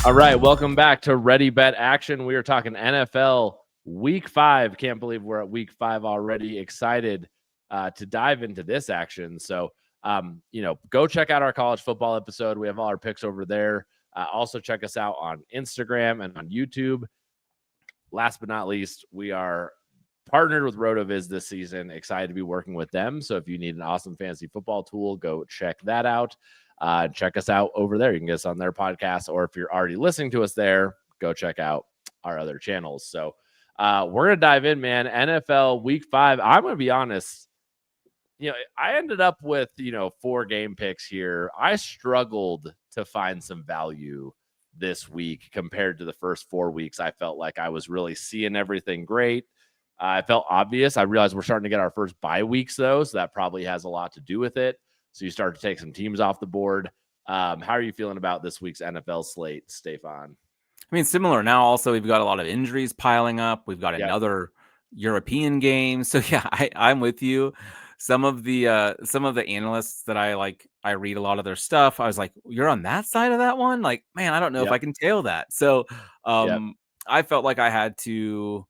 All right, welcome back to Ready Bet Action. We are talking NFL Week 5. Can't believe we're at Week 5 already. Excited to dive into this action. So, go check out our college football episode. We have all our picks over there. Also, check us out on Instagram and on YouTube. Last but not least, we are partnered with RotoViz this season. Excited to be working with them. So, if you need an awesome fantasy football tool, go check that out. Check us out over there. You can get us on their podcast, or if you're already listening to us there, go check out our other channels. So we're going to dive in, man. NFL Week 5. I'm going to be honest. I ended up with, 4 game picks here. I struggled to find some value this week compared to the first 4 weeks. I felt like I was really seeing everything great. I felt obvious. I realized we're starting to get our first bye weeks, though, so that probably has a lot to do with it. So you start to take some teams off the board. How are you feeling about this week's NFL slate, Stefan? I mean, similar. Now, also, we've got a lot of injuries piling up. We've got another European game. So, yeah, I'm with you. Some of the analysts that I read a lot of their stuff. I was like, you're on that side of that one? Like, man, I don't know if I can tail that. So I felt like I had to,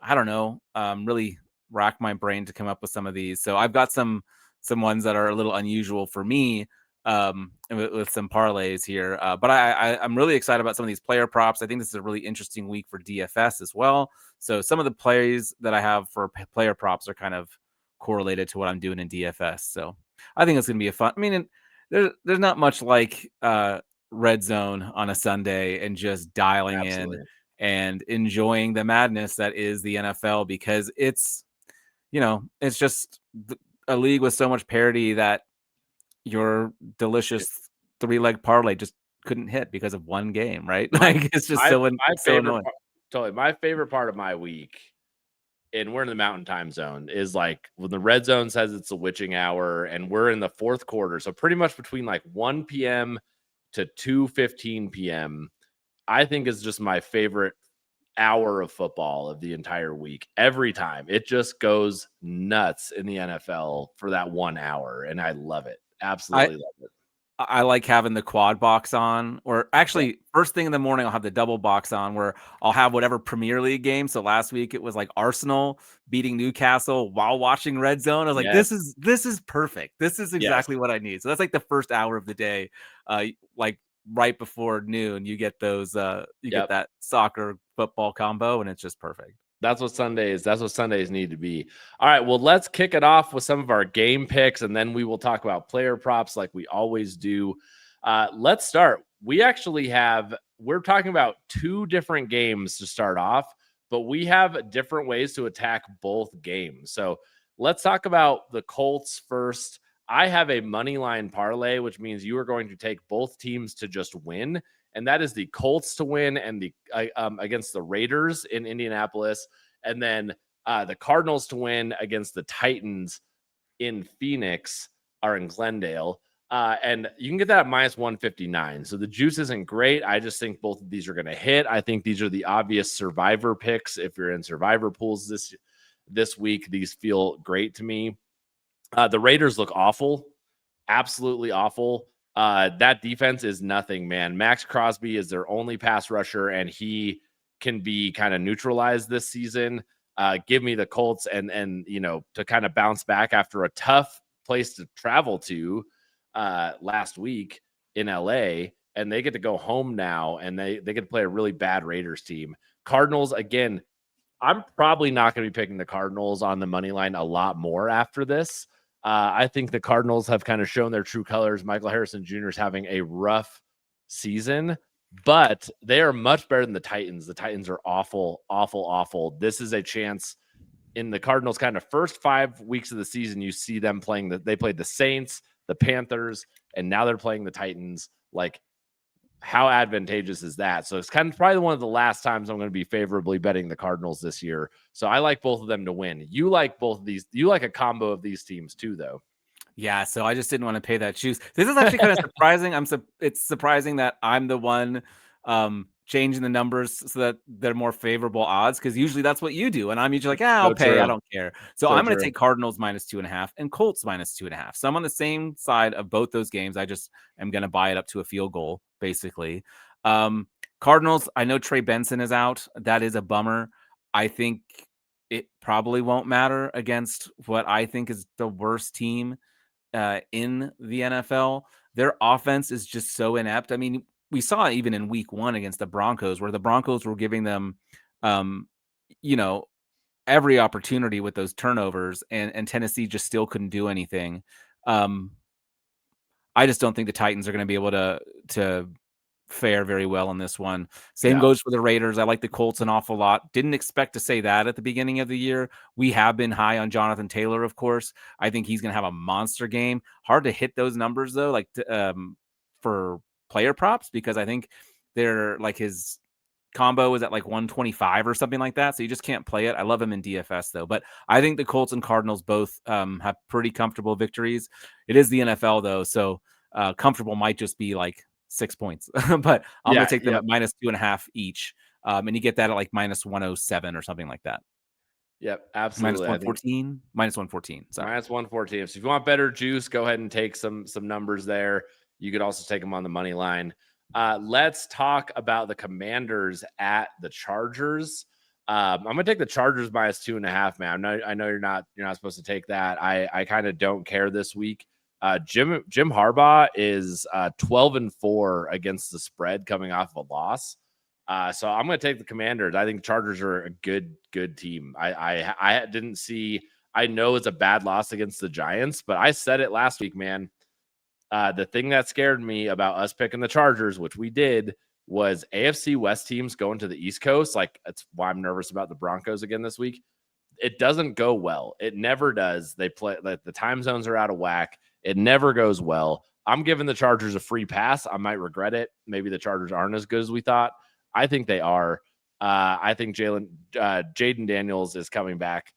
I don't know, really rack my brain to come up with some of these. So I've got some ones that are a little unusual for me with some parlays here. But I'm really excited about some of these player props. I think this is a really interesting week for DFS as well. So some of the plays that I have for player props are kind of correlated to what I'm doing in DFS. So I think it's going to be a fun. I mean, there's not much like red zone on a Sunday and just dialing in and enjoying the madness that is the NFL, because it's just a league with so much parity that your delicious 3-leg parlay just couldn't hit because of one game, right? Like, it's just so annoying. Totally. My favorite part of my week, and we're in the Mountain Time Zone, is like when the red zone says it's the witching hour and we're in the fourth quarter. So pretty much between like 1 p.m. to 2:15 p.m., I think is just my favorite hour of football of the entire week. Every time it just goes nuts in the NFL for that 1 hour, and I love it. Absolutely love it. I like having the quad box on, or actually first thing in the morning, I'll have the double box on where I'll have whatever Premier League game. So last week it was like Arsenal beating Newcastle while watching Red Zone. I was like, this is perfect. This is exactly what I need. So that's like the first hour of the day, like right before noon, you get those, get that soccer football combo, and it's just perfect. That's what Sundays need to be. All right, well, let's kick it off with some of our game picks, and then we will talk about player props like we always do. Let's start. We're talking about 2 different games to start off, but we have different ways to attack both games. So let's talk about the Colts first. I have a money line parlay, which means you are going to take both teams to just win. And that is the Colts to win and the against the Raiders in Indianapolis, and then the Cardinals to win against the Titans in Phoenix or in Glendale. And you can get that at minus 159. So the juice isn't great. I just think both of these are going to hit. I think these are the obvious survivor picks. If you're in survivor pools this week, these feel great to me. The Raiders look awful, absolutely awful. That defense is nothing, man. Max Crosby is their only pass rusher, and he can be kind of neutralized this season. Give me the Colts and to kind of bounce back after a tough place to travel to last week in LA, and they get to go home now, and they get to play a really bad Raiders team. Cardinals, again, I'm probably not going to be picking the Cardinals on the money line a lot more after this. I think the Cardinals have kind of shown their true colors. Michael Harrison Jr. is having a rough season, but they are much better than the Titans. The Titans are awful, awful, awful. This is a chance in the Cardinals' kind of first 5 weeks of the season. You see them they played the Saints, the Panthers, and now they're playing the Titans. Like, how advantageous is that? So it's kind of probably one of the last times I'm going to be favorably betting the Cardinals this year. So I like both of them to win. You like both of these. You like a combo of these teams too, though. Yeah, so I just didn't want to pay that juice. This is actually kind of surprising. It's surprising that I'm the one changing the numbers so that they're more favorable odds, because usually that's what you do, and I'm usually like, I'll pay, I don't care. So I'm going to take Cardinals minus 2.5 and Colts minus 2.5. So I'm on the same side of both those games. I just am going to buy it up to a field goal, basically. Cardinals, I know Trey Benson is out. That is a bummer. I think it probably won't matter against what I think is the worst team in the NFL. Their offense is just so inept. I mean, we saw it even in week 1 against the Broncos, where the Broncos were giving them, um, you know, every opportunity with those turnovers, and Tennessee just still couldn't do anything. I just don't think the Titans are going to be able to fare very well in this one. Same Yeah. goes for the Raiders. I like the Colts an awful lot. Didn't expect to say that at the beginning of the year. We have been high on Jonathan Taylor, of course. I think he's going to have a monster game. Hard to hit those numbers though, like for player props, because I think they're like his combo is at like 125 or something like that. So you just can't play it. I love him in DFS though. But I think the Colts and Cardinals both have pretty comfortable victories. It is the NFL though. So comfortable might just be like 6 points, but I'm going to take them at -2.5 each. And you get that at like -107 or something like that. Yep, absolutely. -114, -114. So -114. So if you want better juice, go ahead and take some numbers there. You could also take them on the money line. Let's talk about the Commanders at the Chargers. I'm gonna take the Chargers -2.5, man. I know you're not supposed to take that. I kind of don't care this week. Jim Harbaugh is 12-4 against the spread coming off of a loss. So I'm going to take the Commanders. I think Chargers are a good team. I didn't see. I know it's a bad loss against the Giants, but I said it last week, man. The thing that scared me about us picking the Chargers, which we did, was AFC West teams going to the East Coast. Like, that's why I'm nervous about the Broncos again this week. It doesn't go well. It never does. They play like the time zones are out of whack. It never goes well. I'm giving the Chargers a free pass. I might regret it. Maybe the Chargers aren't as good as we thought. I think they are. I think Jaden Daniels is coming back,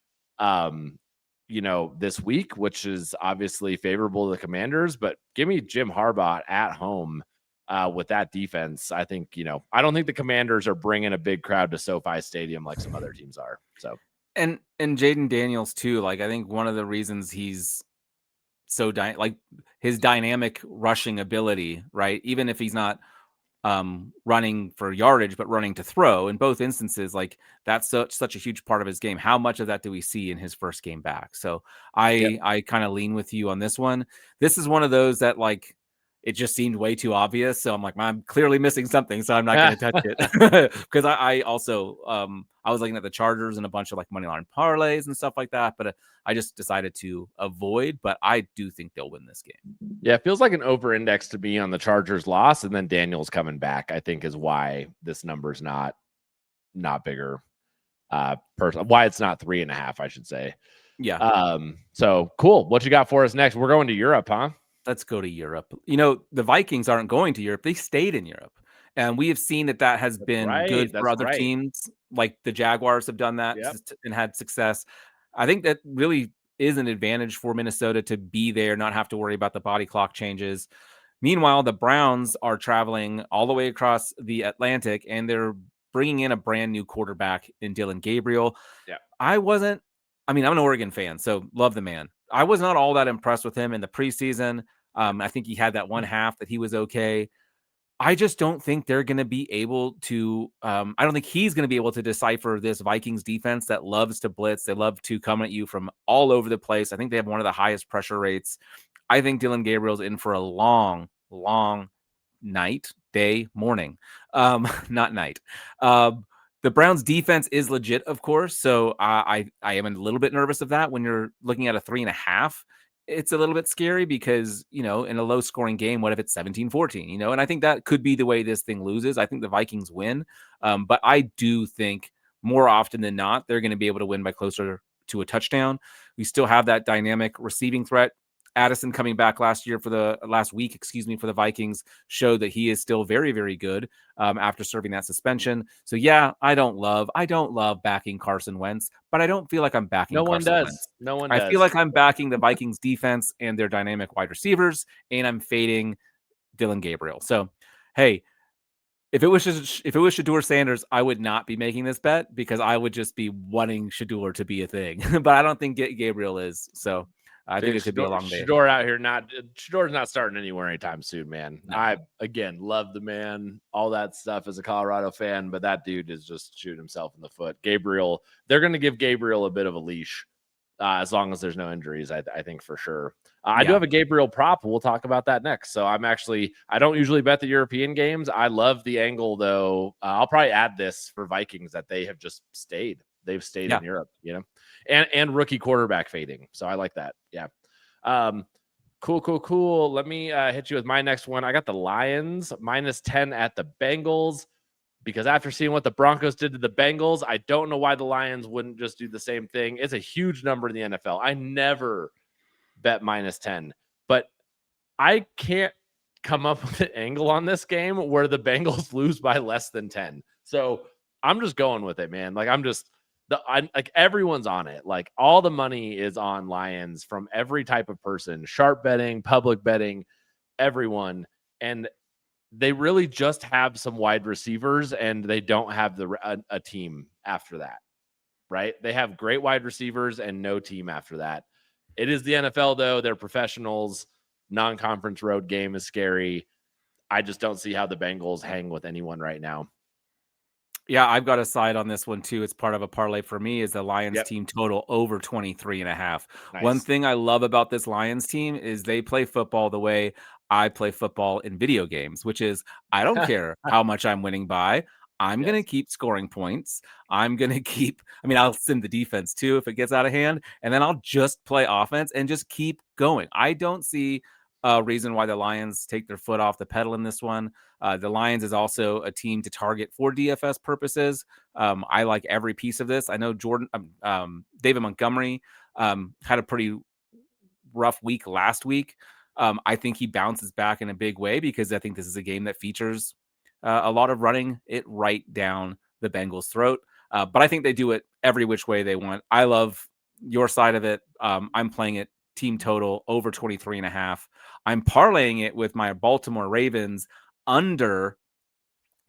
this week, which is obviously favorable to the Commanders. But give me Jim Harbaugh at home with that defense. I think, I don't think the Commanders are bringing a big crowd to SoFi Stadium like some other teams are. So, and Jaden Daniels too. Like, I think one of the reasons he's so his dynamic rushing ability, right? Even if he's not running for yardage, but running to throw in both instances, like that's such a huge part of his game. How much of that do we see in his first game back? So I kind of lean with you on this one. This is one of those that like, it just seemed way too obvious. So I'm like, I'm clearly missing something. So I'm not going to touch it. Because I also, I was looking at the Chargers and a bunch of like money line parlays and stuff like that. But I just decided to avoid. But I do think they'll win this game. Yeah, it feels like an over index to me on the Chargers loss. And then Daniels coming back, I think, is why this number's not bigger. Why it's not 3.5, I should say. Yeah. So cool. What you got for us next? We're going to Europe, huh? Let's go to Europe. The Vikings aren't going to Europe. They stayed in Europe. And we have seen that has been good for other teams. Like the Jaguars have done that and had success. I think that really is an advantage for Minnesota to be there, not have to worry about the body clock changes. Meanwhile, the Browns are traveling all the way across the Atlantic, and they're bringing in a brand new quarterback in Dillon Gabriel. Yeah. I'm an Oregon fan, so love the man. I was not all that impressed with him in the preseason. I think he had that one half that he was okay. I just don't think they're going to be able to. I don't think he's going to be able to decipher this Vikings defense that loves to blitz. They love to come at you from all over the place. I think they have one of the highest pressure rates. I think Dillon Gabriel's in for a long night, day, morning, not night. The Browns defense is legit, of course. So I am a little bit nervous of that. When you're looking at a 3.5, it's a little bit scary because, in a low scoring game, what if it's 17-14, and I think that could be the way this thing loses. I think the Vikings win. But I do think more often than not, they're going to be able to win by closer to a touchdown. We still have that dynamic receiving threat. Addison coming back last week, for the Vikings, showed that he is still very, very good after serving that suspension. So yeah, I don't love backing Carson Wentz, but I don't feel like I'm backing Carson Wentz. No one does. I feel like I'm backing the Vikings defense and their dynamic wide receivers, and I'm fading Dillon Gabriel. So, hey, if it was Shedeur Sanders, I would not be making this bet because I would just be wanting Shedeur to be a thing. But I don't think Gabriel is. So I think it could be a long day. Shedeur out here Shedor's not starting anywhere anytime soon, man. No. I again love the man, all that stuff as a Colorado fan, but that dude is just shooting himself in the foot. Gabriel, they're going to give Gabriel a bit of a leash as long as there's no injuries. I think for sure. I do have a Gabriel prop. We'll talk about that next. So I don't usually bet the European games. I love the angle though. I'll probably add this for Vikings that they have just stayed. They've stayed in Europe, and rookie quarterback fading. So I like that. Yeah. Cool. Let me hit you with my next one. I got the Lions -10 at the Bengals, because after seeing what the Broncos did to the Bengals, I don't know why the Lions wouldn't just do the same thing. It's a huge number in the NFL. I never bet -10, but I can't come up with an angle on this game where the Bengals lose by less than 10. So I'm just going with it, man. Like like everyone's on it. Like all the money is on Lions from every type of person, sharp betting, public betting, everyone. And they really just have some wide receivers and they don't have a team after that, right? They have great wide receivers and no team after that. It is the NFL though. They're professionals. Non-conference road game is scary. I just don't see how the Bengals hang with anyone right now. Yeah, I've got a side on this one too. It's part of a parlay for me is the Lions team total over 23.5. Nice. One thing I love about this Lions team is they play football the way I play football in video games, which is I don't care how much I'm winning by. I'm going to keep scoring points. I'm going to keep, I'll send the defense too if it gets out of hand, and then I'll just play offense and just keep going. I don't see a reason why the Lions take their foot off the pedal in this one. The Lions is also a team to target for DFS purposes. I like every piece of this. I know David Montgomery had a pretty rough week last week. I think he bounces back in a big way because I think this is a game that features a lot of running it right down the Bengals' throat. But I think they do it every which way they want. I love your side of it. I'm playing it team total over 23.5. I'm parlaying it with my Baltimore Ravens under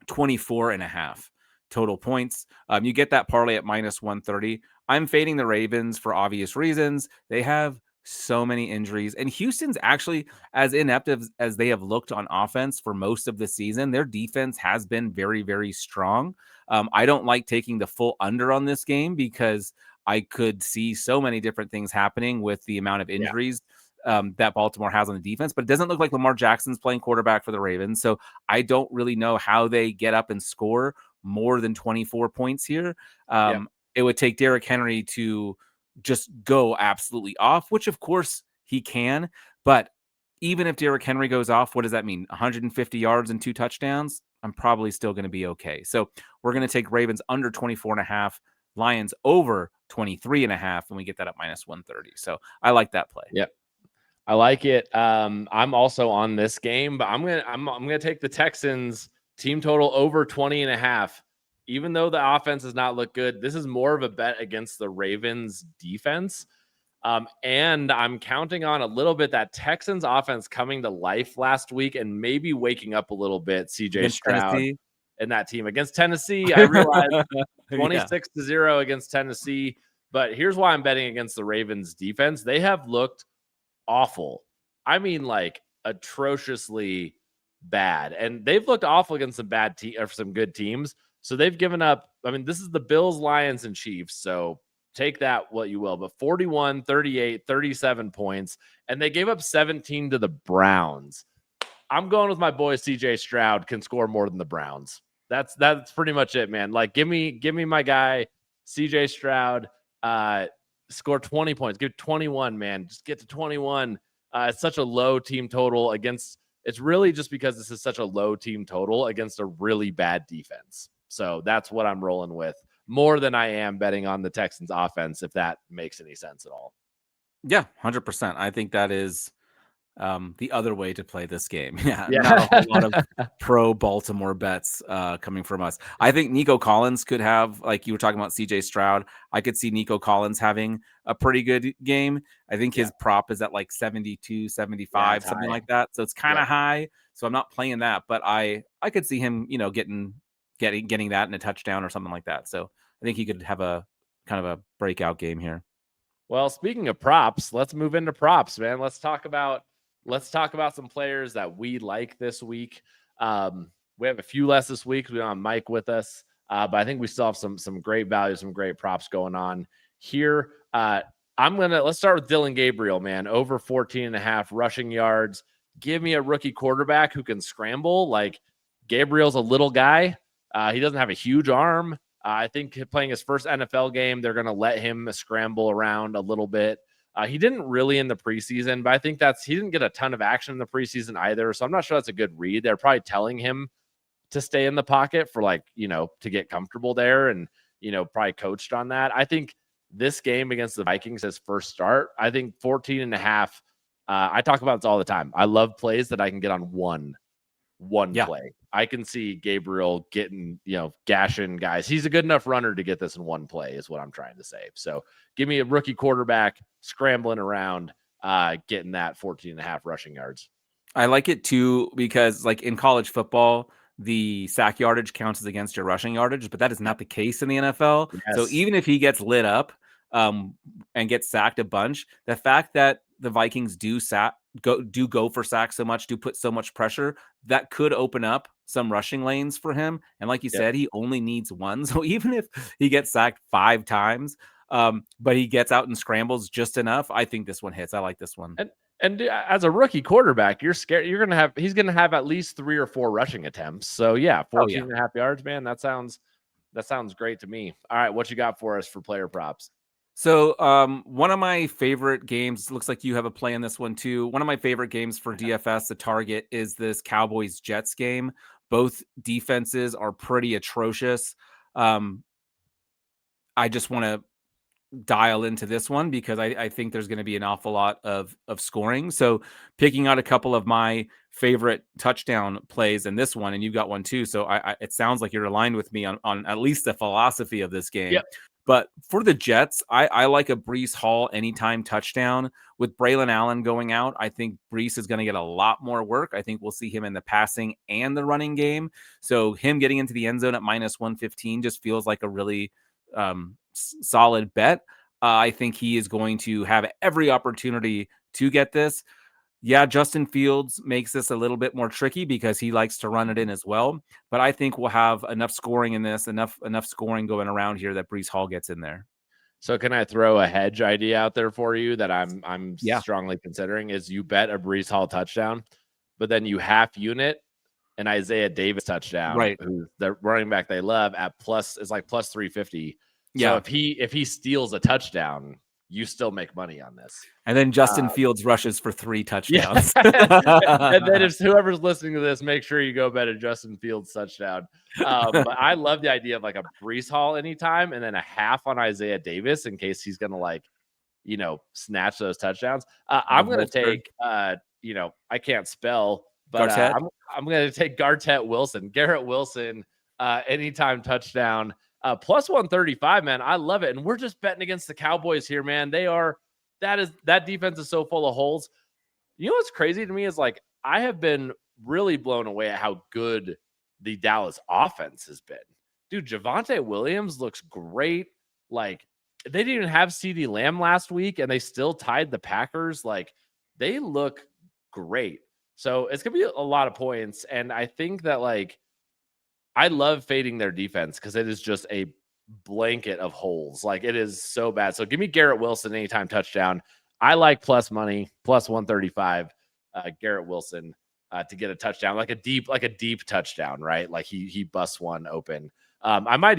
24.5 total points. You get that parlay at -130. I'm fading the Ravens for obvious reasons. They have so many injuries, and Houston's actually as inept as they have looked on offense for most of the season. Their defense has been very, very strong. I don't like taking the full under on this game because I could see so many different things happening with the amount of injuries that Baltimore has on the defense, but it doesn't look like Lamar Jackson's playing quarterback for the Ravens. So I don't really know how they get up and score more than 24 points here. It would take Derrick Henry to just go absolutely off, which of course he can. But even if Derrick Henry goes off, what does that mean? 150 yards and 2 touchdowns? I'm probably still going to be okay. So we're going to take Ravens under 24.5, Lions over 23.5, and we get that at -130. So I like that play. Yep. I like it. I'm also on this game, but I'm gonna take the Texans team total over 20.5. Even though the offense does not look good, this is more of a bet against the Ravens defense. And I'm counting on a little bit that Texans offense coming to life last week and maybe waking up a little bit. CJ Stroud and that team against Tennessee. I realize 26-0 against Tennessee, but here's why I'm betting against the Ravens defense. They have looked awful. I mean, like atrociously bad, and they've looked awful against some bad or some good teams. So they've given up. This is the Bills, Lions, and Chiefs. So take that what you will, but 41, 38, 37 points, and they gave up 17 to the Browns. I'm going with my boy CJ Stroud can score more than the Browns. That's pretty much it, man. Like give me my guy CJ Stroud. Score 20 points. Give 21, man. Just get to 21. It's such a low team total against. It's really just because this is such a low team total against a really bad defense. So that's what I'm rolling with more than I am betting on the Texans offense, if that makes any sense at all. Yeah, 100%. I think that is the other way to play this game. Not a whole lot of pro Baltimore bets coming from us. I think Nico Collins could have, like you were talking about CJ Stroud, I could see Nico Collins having a pretty good game. I think his prop is at like 72, 75, something like that. So it's kind of high. So I'm not playing that, but I could see him, getting that in a touchdown or something like that. So I think he could have a kind of a breakout game here. Well, speaking of props, let's move into props, man. Let's talk about some players that we like this week. We have a few less this week. We don't have Mike with us, but I think we still have some great values, some great props going on here. Let's start with Dylan Gabriel, man. Over 14.5 rushing yards. Give me a rookie quarterback who can scramble. Like Gabriel's a little guy. He doesn't have a huge arm. I think playing his first NFL game, they're going to let him scramble around a little bit. He didn't really in the preseason, but I think he didn't get a ton of action in the preseason either. So I'm not sure that's a good read. They're probably telling him to stay in the pocket for to get comfortable there and, probably coached on that. I think this game against the Vikings, his first start, I think 14.5. I talk about this all the time. I love plays that I can get on one play. I can see Gabriel getting, gashing guys. He's a good enough runner to get this in one play is what I'm trying to say. So give me a rookie quarterback scrambling around, getting that 14.5 rushing yards. I like it too, because like in college football, the sack yardage counts as against your rushing yardage, but that is not the case in the NFL. Yes. So even if he gets lit up and gets sacked a bunch, the fact that the Vikings do go for sacks so much, do put so much pressure, that could open up some rushing lanes for him. And like you said, he only needs one. So even if he gets sacked 5 times, but he gets out and scrambles just enough, I think this one hits. I like this one. And as a rookie quarterback, you're scared. He's going to have at least 3 or 4 rushing attempts. So yeah, 14.5 yards, man. That sounds great to me. All right. What you got for us for player props? So one of my favorite games, looks like you have a play in this one too. One of my favorite games for DFS, the target, is this Cowboys Jets game. Both defenses are pretty atrocious. I just want to dial into this one because I think there's going to be an awful lot of scoring. So picking out a couple of my favorite touchdown plays in this one, and you've got one too. So it sounds like you're aligned with me on at least the philosophy of this game. Yep. But for the Jets, I like a Breece Hall anytime touchdown. With Braylon Allen going out, I think Breece is going to get a lot more work. I think we'll see him in the passing and the running game. So him getting into the end zone at -115 just feels like a really solid bet. I think he is going to have every opportunity to get this. Yeah, Justin Fields makes this a little bit more tricky because he likes to run it in as well. But I think we'll have enough scoring in this, enough scoring going around here that Breece Hall gets in there. So can I throw a hedge idea out there for you that I'm strongly considering? Is you bet a Breece Hall touchdown, but then you half unit an Isaiah Davis touchdown, right? Who's the running back they love at is like plus 350. Yeah. So if he steals a touchdown, you still make money on this. And then Justin Fields rushes for 3 touchdowns. And then if whoever's listening to this, make sure you go bet a Justin Fields touchdown. But I love the idea of like a Breece Hall anytime and then a half on Isaiah Davis in case he's going to snatch those touchdowns. I'm going to take, I can't spell, but I'm going to take Garrett Wilson, anytime touchdown. Plus 135, man. I love it. And we're just betting against the Cowboys here, man. That defense is so full of holes. You know what's crazy to me is like I have been really blown away at how good the Dallas offense has been. Dude, Javonte Williams looks great. Like they didn't even have CeeDee Lamb last week and they still tied the Packers. Like they look great. So it's going to be a lot of points. And I think that I love fading their defense because it is just a blanket of holes. Like it is so bad. So give me Garrett Wilson anytime touchdown. I like plus money, plus 135. Garrett Wilson to get a touchdown, like a deep touchdown, right? Like he busts one open. I might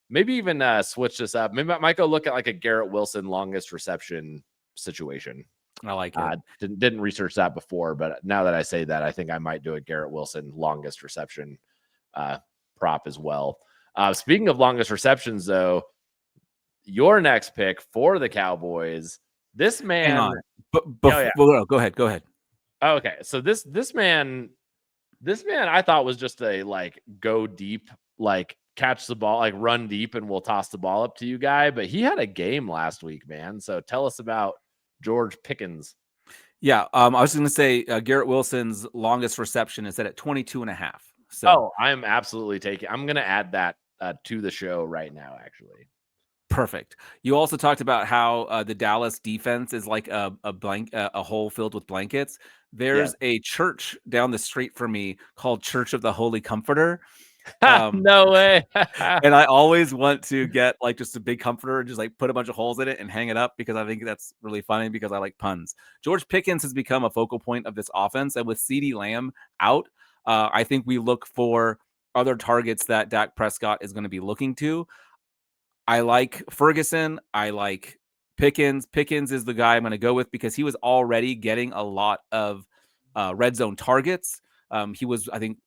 maybe even switch this up. Maybe I might go look at like a Garrett Wilson longest reception situation. I like it. Didn't research that before, but now that I say that, I think I might do a Garrett Wilson longest reception prop as well. Speaking of longest receptions, though, your next pick for the Cowboys, this man. Hang on. Well, go ahead. Okay, so this man, I thought was just a go deep, catch the ball, run deep, and we'll toss the ball up to you guy. But he had a game last week, man. So tell us about George Pickens. Yeah, I was going to say Garrett Wilson's longest reception is set at 22.5. So I'm absolutely I'm going to add that to the show right now, actually. Perfect. You also talked about how the Dallas defense is like a hole filled with blankets. Yeah. There's a church down the street from me called Church of the Holy Comforter. Um, No way. and I always want to get like just a big comforter and just like put a bunch of holes in it and hang it up because I think that's really funny because I like puns. George Pickens has become a focal point of this offense, and with CeeDee Lamb out, I think we look for other targets that Dak Prescott is going to be looking to. I like Ferguson. I like Pickens. Pickens is the guy I'm going to go with because he was already getting a lot of red zone targets. He was, I think,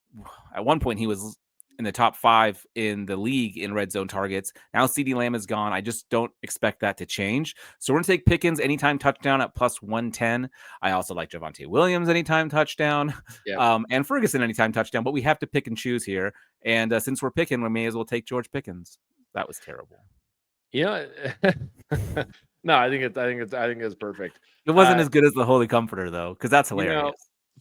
at one point he was in the top 5 in the league in red zone targets. Now CeeDee Lamb is gone. I just don't expect that to change. So we're going to take Pickens anytime touchdown at plus 110. I also like Javonte Williams anytime touchdown, and Ferguson anytime touchdown. But we have to pick and choose here. And since we're picking, we may as well take George Pickens. That was terrible. You know, no, I think it's perfect. It wasn't as good as the Holy Comforter though, because that's hilarious. You know,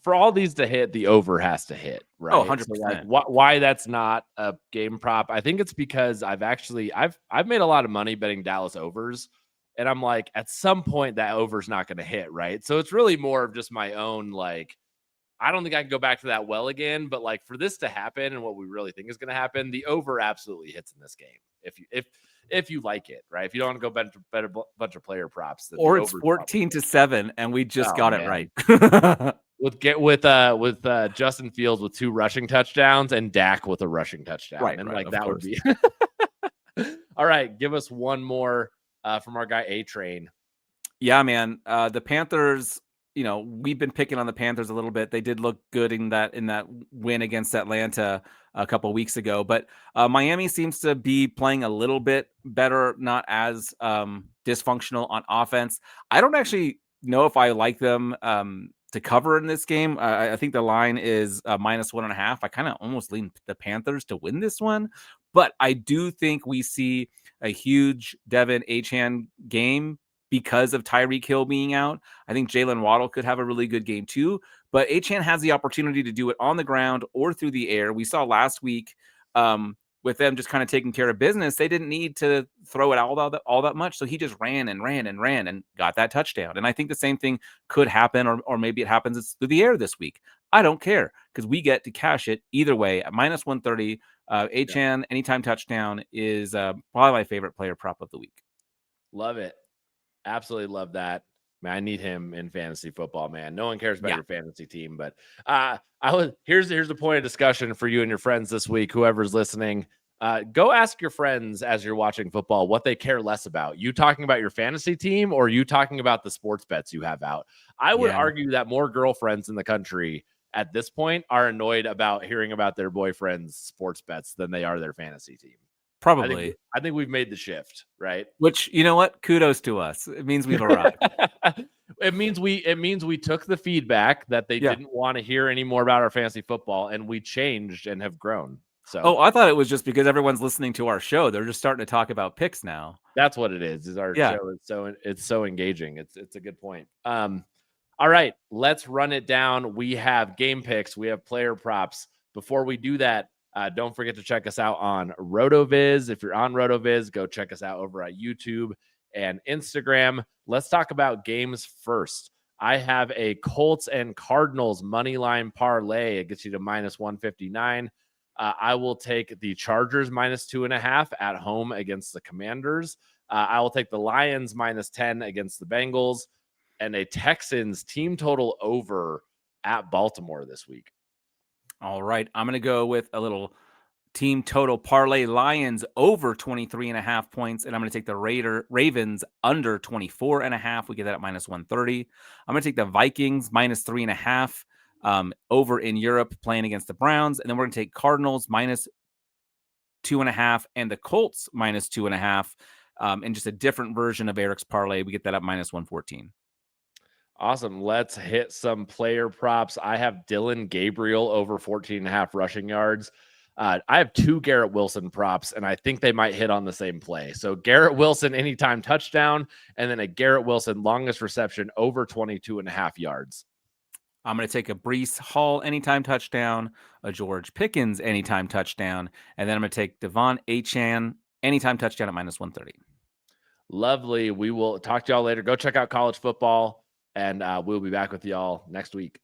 for all these to hit, the over has to hit, right? Oh, 100%. So like, why that's not a game prop? I think it's because I've made a lot of money betting Dallas overs, and I'm like, at some point that over's not going to hit, right? So it's really more of just my own like. I don't think I can go back to that well again, but like for this to happen and what we really think is going to happen, the over absolutely hits in this game. If you like it, right? If you don't want to go bet a bunch of player props, or it's 14-7, and we just got it right. with Justin Fields with 2 rushing touchdowns and Dak with a rushing touchdown, right? And right, like that course. would be all right. Give us one more from our guy A-Train. Yeah, man. The Panthers. You know, we've been picking on the Panthers a little bit. They did look good in that win against Atlanta a couple of weeks ago, but Miami seems to be playing a little bit better, not as dysfunctional on offense. I don't actually know if I like them to cover in this game. I think the line is -1.5. I kind of almost lean the Panthers to win this one, but I do think we see a huge Devin Achane game because of Tyreek Hill being out. I think Jalen Waddle could have a really good game too, but Achane has the opportunity to do it on the ground or through the air. We saw last week with them just kind of taking care of business. They didn't need to throw it all that much. So he just ran and got that touchdown. And I think the same thing could happen, or maybe it happens through the air this week. I don't care because we get to cash it either way at -130. Achane anytime touchdown is probably my favorite player prop of the week. Love it. Absolutely love that. Man, I need him in fantasy football, man. No one cares about your fantasy team, but here's the point of discussion for you and your friends this week. Whoever's listening, go ask your friends as you're watching football what they care less about. You talking about your fantasy team, or you talking about the sports bets you have out? I would argue that more girlfriends in the country at this point are annoyed about hearing about their boyfriend's sports bets than they are their fantasy team. Probably. I think we've made the shift, right? Which, you know what? Kudos to us. It means we've arrived. It means we took the feedback that they didn't want to hear any more about our fantasy football, and we changed and have grown. So I thought it was just because everyone's listening to our show. They're just starting to talk about picks now. That's what it is. Is our show is so engaging. It's a good point. All right, let's run it down. We have game picks, we have player props. Before we do that, don't forget to check us out on RotoViz. If you're on RotoViz, go check us out over at YouTube and Instagram. Let's talk about games first. I have a Colts and Cardinals money line parlay. It gets you to -159. I will take the Chargers -2.5 at home against the Commanders. I will take the Lions -10 against the Bengals, and a Texans team total over at Baltimore this week. All right. I'm going to go with a little team total parlay. Lions over 23.5 points. And I'm going to take the Ravens under 24.5. We get that at -130. I'm going to take the Vikings -3.5 over in Europe playing against the Browns. And then we're going to take Cardinals -2.5 and the Colts -2.5. And just a different version of Eric's parlay. We get that at -114. Awesome. Let's hit some player props. I have Dylan Gabriel over 14.5 rushing yards. I have 2 Garrett Wilson props, and I think they might hit on the same play. So Garrett Wilson anytime touchdown, and then a Garrett Wilson longest reception over 22.5 yards. I'm going to take a Breece Hall anytime touchdown, a George Pickens anytime touchdown, and then I'm going to take Devon Achane anytime touchdown at -130. Lovely. We will talk to y'all later. Go check out college football, and we'll be back with y'all next week.